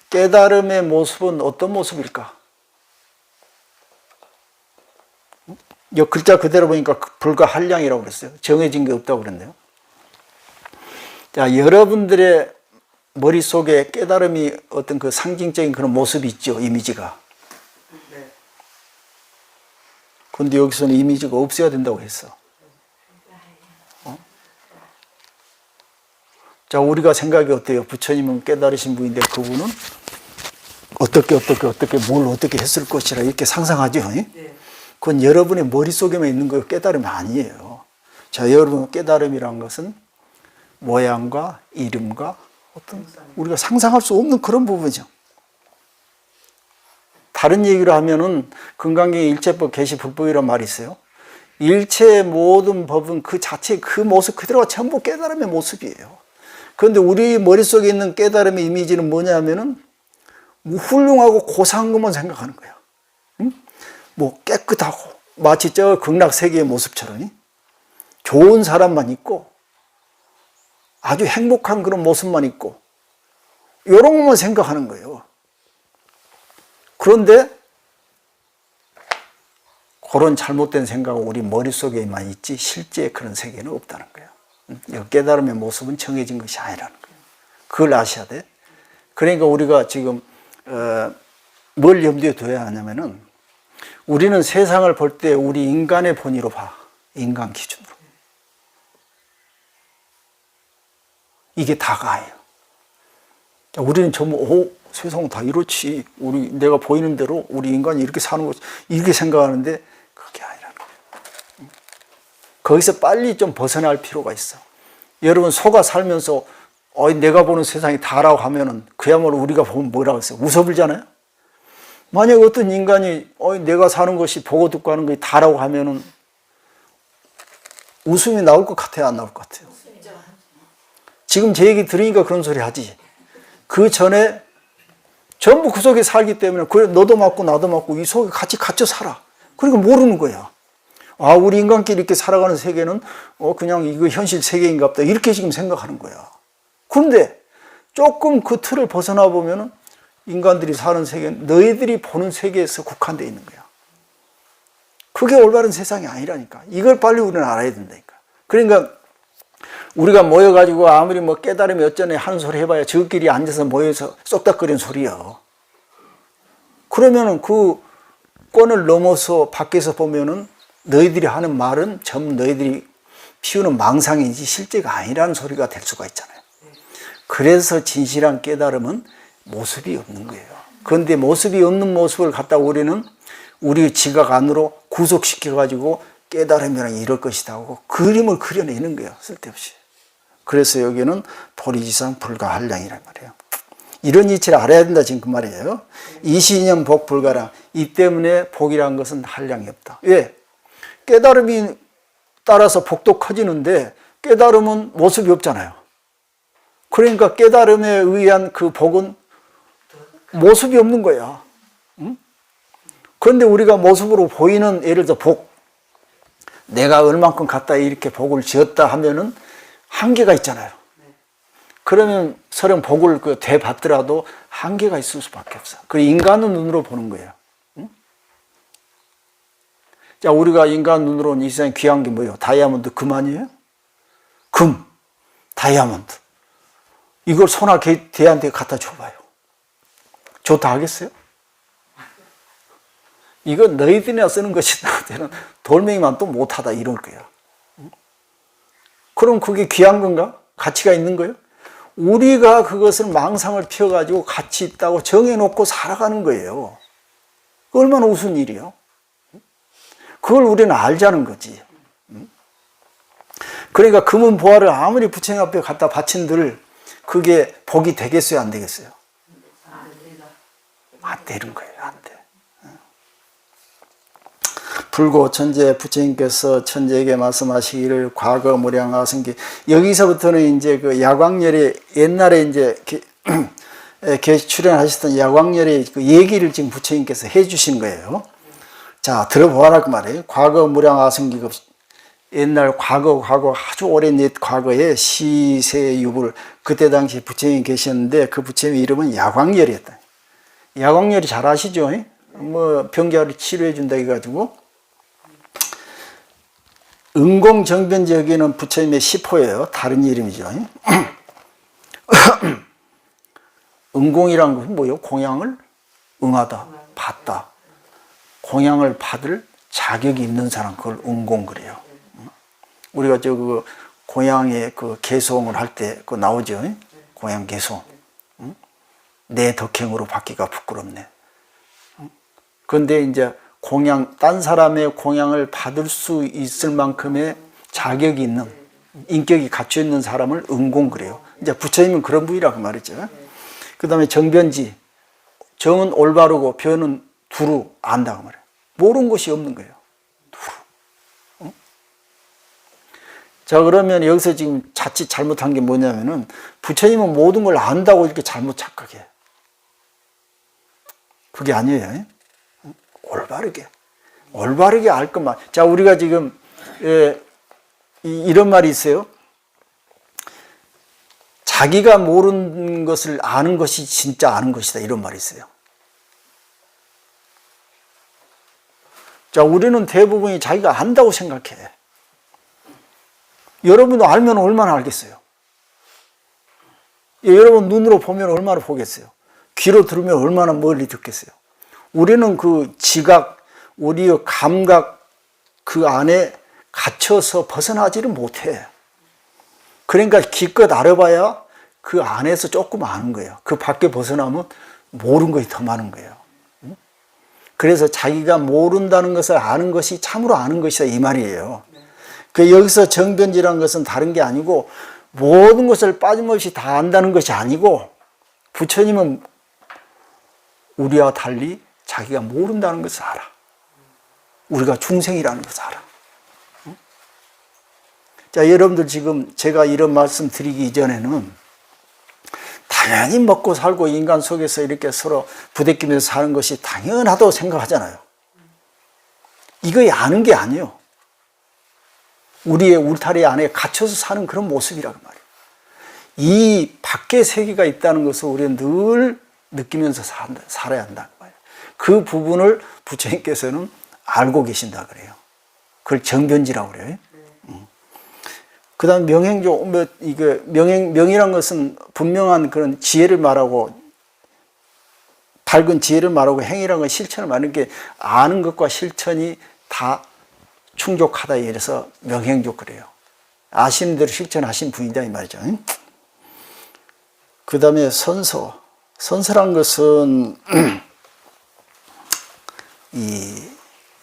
깨달음의 모습은 어떤 모습일까? 이 글자 그대로 보니까 불가한량이라고 그랬어요. 정해진 게 없다고 그랬네요. 자, 여러분들의 머릿속에 깨달음이 어떤 그 상징적인 그런 모습이 있죠. 이미지가. 그런데 여기서는 이미지가 없어야 된다고 했어. 자, 우리가 생각이 어때요? 부처님은 깨달으신 분인데 그분은 어떻게 뭘 어떻게 했을 것이라 이렇게 상상하죠. 그건 여러분의 머릿속에만 있는 거예요. 깨달음이 아니에요. 자, 여러분 깨달음이란 것은 모양과 이름과 어떤 우리가 상상할 수 없는 그런 부분이죠. 다른 얘기로 하면은 금강경 일체법 계시 불법이란 말이 있어요. 일체의 모든 법은 그 자체 그 모습 그대로가 전부 깨달음의 모습이에요. 그런데 우리 머릿속에 있는 깨달음의 이미지는 뭐냐면은 훌륭하고 고상한 것만 생각하는 거야. 응? 뭐 깨끗하고 마치 저 극락세계의 모습처럼 좋은 사람만 있고 아주 행복한 그런 모습만 있고 이런 것만 생각하는 거예요. 그런데 그런 잘못된 생각은 우리 머릿속에만 있지 실제 그런 세계는 없다는 거예요. 깨달음의 모습은 정해진 것이 아니라는 거예요. 그걸 아셔야 돼. 그러니까 우리가 지금 뭘 염두에 둬야 하냐면은 우리는 세상을 볼 때 우리 인간의 본의로 봐. 인간 기준으로. 이게 다가 아니에요. 우리는 전부 세상은 다 이렇지. 내가 보이는 대로 우리 인간이 이렇게 사는 거지. 이렇게 생각하는데 그게 아니라는 거예요. 거기서 빨리 좀 벗어날 필요가 있어. 여러분 소가 살면서 내가 보는 세상이 다라고 하면은 그야말로 우리가 보면 뭐라고 했어요? 웃어불잖아요. 만약 어떤 인간이 내가 사는 것이 보고 듣고 하는 것이 다라고 하면은 웃음이 나올 것 같아요? 안 나올 것 같아요? 지금 제 얘기 들으니까 그런 소리 하지. 그 전에 전부 그 속에 살기 때문에 그래 너도 맞고 나도 맞고 이 속에 같이 갇혀 살아. 그러니까 모르는 거야. 우리 인간끼리 이렇게 살아가는 세계는 그냥 이거 현실 세계인가 보다 이렇게 지금 생각하는 거야. 그런데 조금 그 틀을 벗어나 보면은 인간들이 사는 세계는 너희들이 보는 세계에서 국한되어 있는 거야. 그게 올바른 세상이 아니라니까. 이걸 빨리 우리는 알아야 된다니까. 그러니까 우리가 모여가지고 아무리 뭐 깨달음이 어쩌네 하는 소리 해봐야 저끼리 앉아서 모여서 쏙닥거리는 소리야. 그러면은 그 권을 넘어서 밖에서 보면은 너희들이 하는 말은 전부 너희들이 피우는 망상이지 실제가 아니라는 소리가 될 수가 있잖아요. 그래서 진실한 깨달음은 모습이 없는 거예요. 그런데 모습이 없는 모습을 갖다 우리는 우리 지각 안으로 구속시켜가지고 깨달음이란 이럴 것이다 하고 그림을 그려내는 거예요. 쓸데없이. 그래서 여기는 도리지상 불가한량이란 말이에요. 이런 이치를 알아야 된다 지금 그 말이에요. 이시인형 복 불가량. 이 때문에 복이란 것은 한량이 없다. 왜? 깨달음이 따라서 복도 커지는데 깨달음은 모습이 없잖아요. 그러니까 깨달음에 의한 그 복은 모습이 없는 거야. 응? 그런데 우리가 모습으로 보이는 예를 들어 복, 내가 얼만큼 갖다 이렇게 복을 지었다 하면은 한계가 있잖아요. 그러면 설령 복을 대받더라도 한계가 있을 수밖에 없어. 그 인간은 눈으로 보는 거예요. 응? 자, 우리가 인간 눈으로는 이 세상에 귀한 게 뭐예요? 다이아몬드 금 아니에요? 금, 다이아몬드. 이걸 소나 개한테 갖다 줘봐요. 좋다 하겠어요? 이건 너희들이나 쓰는 것이 나한테는 돌멩이만 또 못하다 이럴 거야. 그럼 그게 귀한 건가? 가치가 있는 거예요? 우리가 그것을 망상을 피워가지고 가치 있다고 정해놓고 살아가는 거예요. 얼마나 우스운 일이요? 그걸 우리는 알자는 거지. 그러니까 금은 보화를 아무리 부처님 앞에 갖다 바친들 그게 복이 되겠어요? 안 되겠어요? 안 되는 거예요. 안 돼. 불고 천재 부처님께서 천재에게 말씀하시기를 과거 무량하승기. 여기서부터는 이제 그 야광열이 옛날에 이제 출연하셨던 야광열의 그 얘기를 지금 부처님께서 해주신 거예요. 자, 들어보아라 그 말이에요. 과거 무량하승기급. 옛날 과거 아주 오랜 옛 과거에 시세유불 그때 당시 부처님이 계셨는데 그 부처님의 이름은 야광열이었다. 야광열이 잘 아시죠? 뭐 병자를 치료해 준다 해가지고 응공정변지 여기는 부처님의 시포예요. 다른 이름이죠. 응공이란 것은 뭐예요? 공양을 응하다, 받다. 공양을 받을 자격이 있는 사람 그걸 응공 그래요. 우리가 그 공양의 그 개송을 할 때 그 나오죠. 공양 개송. 내 덕행으로 받기가 부끄럽네. 그런데 이제 딴 사람의 공양을 받을 수 있을 만큼의 자격이 있는, 인격이 갖춰 있는 사람을 응공 그래요. 이제 부처님은 그런 분이라고 말했죠. 그 다음에 정변지. 정은 올바르고 변은 두루 안다고 말해요. 모르는 것이 없는 거예요. 두루. 자, 그러면 여기서 지금 자칫 잘못한 게 뭐냐면은 부처님은 모든 걸 안다고 이렇게 잘못 착각해. 그게 아니에요. 올바르게 알 것만. 자, 우리가 지금 이런 말이 있어요. 자기가 모르는 것을 아는 것이 진짜 아는 것이다. 이런 말이 있어요. 자, 우리는 대부분이 자기가 안다고 생각해. 여러분도 알면 얼마나 알겠어요? 여러분 눈으로 보면 얼마나 보겠어요? 귀로 들으면 얼마나 멀리 듣겠어요? 우리는 그 지각, 우리의 감각 그 안에 갇혀서 벗어나지를 못해. 그러니까 기껏 알아봐야 그 안에서 조금 아는 거예요. 그 밖에 벗어나면 모르는 것이 더 많은 거예요. 그래서 자기가 모른다는 것을 아는 것이 참으로 아는 것이다 이 말이에요. 그 여기서 정변지라는 것은 다른 게 아니고 모든 것을 빠짐없이 다 안다는 것이 아니고 부처님은 우리와 달리 자기가 모른다는 것을 알아. 우리가 중생이라는 것을 알아. 자, 여러분들 지금 제가 이런 말씀 드리기 이전에는 당연히 먹고 살고 인간 속에서 이렇게 서로 부대끼면서 사는 것이 당연하다고 생각하잖아요. 이거 아는 게 아니에요. 우리의 울타리 안에 갇혀서 사는 그런 모습이라고 말이에요. 이 밖의 세계가 있다는 것을 우리는 늘 느끼면서 살아야 한다는 거예요. 그 부분을 부처님께서는 알고 계신다 그래요. 그걸 정변지라고 그래요. 그 다음 명행조, 명이란 것은 분명한 그런 지혜를 말하고, 밝은 지혜를 말하고, 행이란 건 실천을 말하는 게 아는 것과 실천이 다 충족하다 이래서 명행조 그래요. 아시는 대로 실천하신 분이다 이 말이죠. 그 다음에 선서. 선서란 것은 이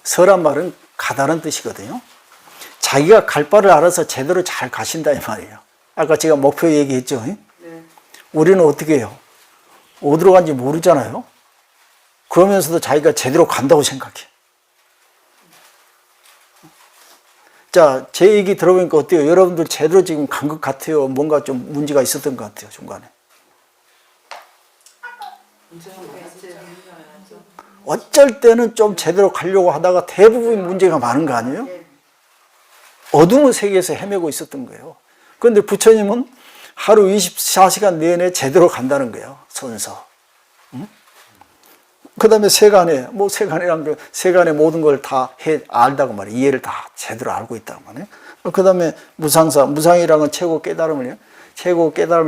서란 말은 가다는 뜻이거든요. 자기가 갈 바를 알아서 제대로 잘 가신다 이 말이에요. 아까 제가 목표 얘기했죠. 네. 우리는 어떻게 해요? 어디로 간지 모르잖아요. 그러면서도 자기가 제대로 간다고 생각해. 자, 제 얘기 들어보니까 어때요? 여러분들 제대로 지금 간 것 같아요? 뭔가 좀 문제가 있었던 것 같아요, 중간에. 어쩔 때는 좀 제대로 가려고 하다가 대부분 문제가 많은 거 아니에요? 어두운 세계에서 헤매고 있었던 거예요. 그런데 부처님은 하루 24시간 내내 제대로 간다는 거예요, 선서. 그 다음에 세간에, 세간이란 세간의 모든 걸 다 알다고 말이에요. 이해를 다 제대로 알고 있다고 말이에요. 그 다음에 무상사, 무상이라는 건 최고 깨달음을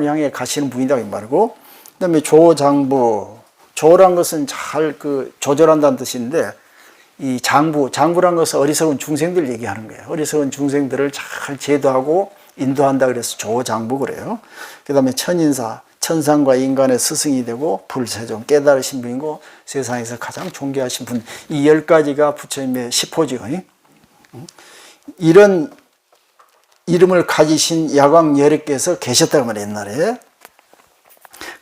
향해 가시는 분이다 이 말이고, 그 다음에 조장부, 조란 것은 잘 조절한다는 뜻인데, 이 장부란 것은 어리석은 중생들 얘기하는 거예요. 어리석은 중생들을 잘 제도하고 인도한다 그래서 조장부 그래요. 그 다음에 천인사, 천상과 인간의 스승이 되고 불세종, 깨달으신 분이고 세상에서 가장 존귀하신 분. 이 10가지가 부처님의 시포지요. 이런 이름을 가지신 야광 여력께서 계셨다고 말해요, 옛날에.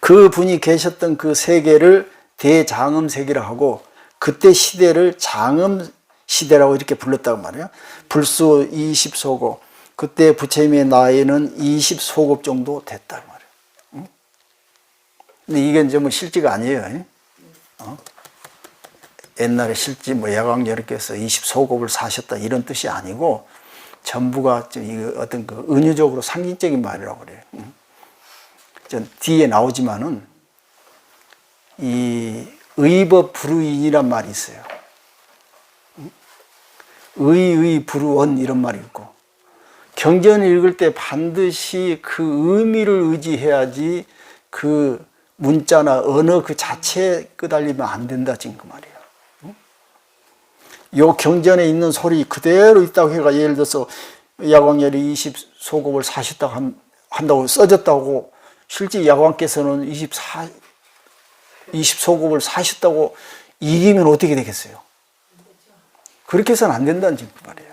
그 분이 계셨던 그 세계를 대장엄 세계라고 하고 그때 시대를 장엄 시대라고 이렇게 불렀다고 말해요. 불수 20소급. 그때 부처님의 나이는 20소급 정도 됐다고 말해요. 근데 이게 좀 실지가 아니에요. 옛날에 실지 야광 여력께서 20소급을 사셨다 이런 뜻이 아니고 전부가 어떤 그 은유적으로 상징적인 말이라고 그래요. 전 뒤에 나오지만은 이 의법 불의인이란 말이 있어요. 의의불의원 이런 말이 있고 경전을 읽을 때 반드시 그 의미를 의지해야지 그 문자나 언어 그 자체에 끄달리면 안 된다 지금 그 말이에요. 요 경전에 있는 소리 그대로 있다고 해가 예를 들어서 야광열이 20소급을 사셨다고 한다고 써졌다고 실제 야광께서는 20소급을 사셨다고 이기면 어떻게 되겠어요? 그렇게 해서는 안 된다는 지금 그 말이에요.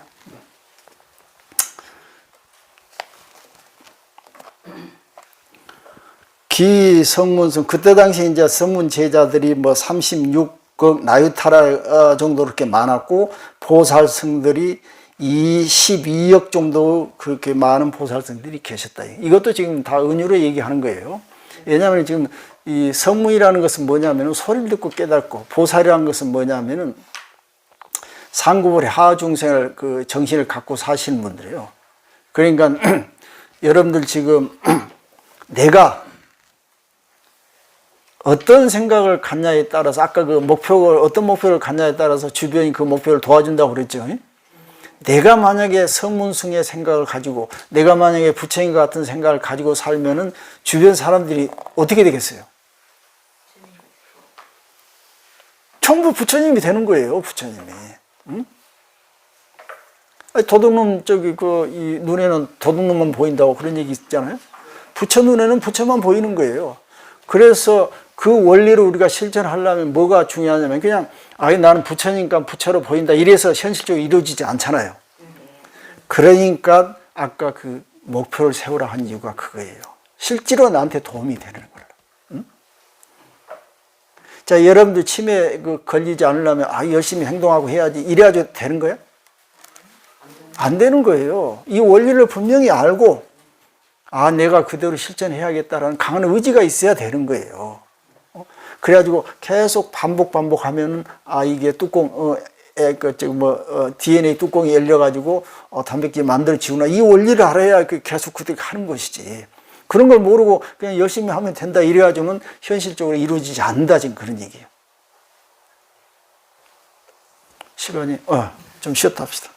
기성문승 그때 당시 이제 성문 제자들이 36억 나유타라 정도 이렇게 많았고 보살승들이 12억 정도 그렇게 많은 보살성들이 계셨다. 이것도 지금 다 은유로 얘기하는 거예요. 왜냐하면 지금 이 성문이라는 것은 뭐냐면은 소리를 듣고 깨닫고, 보살이라는 것은 뭐냐면은 상구불의 하중생을 그 정신을 갖고 사시는 분들이에요. 그러니까 여러분들 지금 내가 어떤 생각을 갖냐에 따라서, 아까 그 목표를, 어떤 목표를 갖냐에 따라서 주변이 그 목표를 도와준다고 그랬죠. 내가 만약에 성문승의 생각을 가지고, 내가 만약에 부처님 같은 생각을 가지고 살면은 주변 사람들이 어떻게 되겠어요? 전부 부처님이 되는 거예요, 부처님이. 응? 아니, 도둑놈, 이 눈에는 도둑놈만 보인다고 그런 얘기 있잖아요? 부처 눈에는 부처만 보이는 거예요. 그래서 그 원리를 우리가 실천하려면 뭐가 중요하냐면, 그냥, 나는 부처니까 부처로 보인다, 이래서 현실적으로 이루어지지 않잖아요. 그러니까 아까 그 목표를 세우라 한 이유가 그거예요. 실제로 나한테 도움이 되는 거라. 응? 자, 여러분들 치매 걸리지 않으려면 열심히 행동하고 해야지, 이래야지 되는 거야? 안 되는 거예요. 이 원리를 분명히 알고 내가 그대로 실천해야겠다라는 강한 의지가 있어야 되는 거예요. 그래가지고 계속 반복하면은 이게 뚜껑 DNA 뚜껑이 열려가지고 단백질 만들어지구나, 이 원리를 알아야 계속 그렇게 하는 것이지. 그런 걸 모르고 그냥 열심히 하면 된다 이래가지고는 현실적으로 이루어지지 않는다, 지금 그런 얘기예요. 시간이 좀 쉬었다 합시다.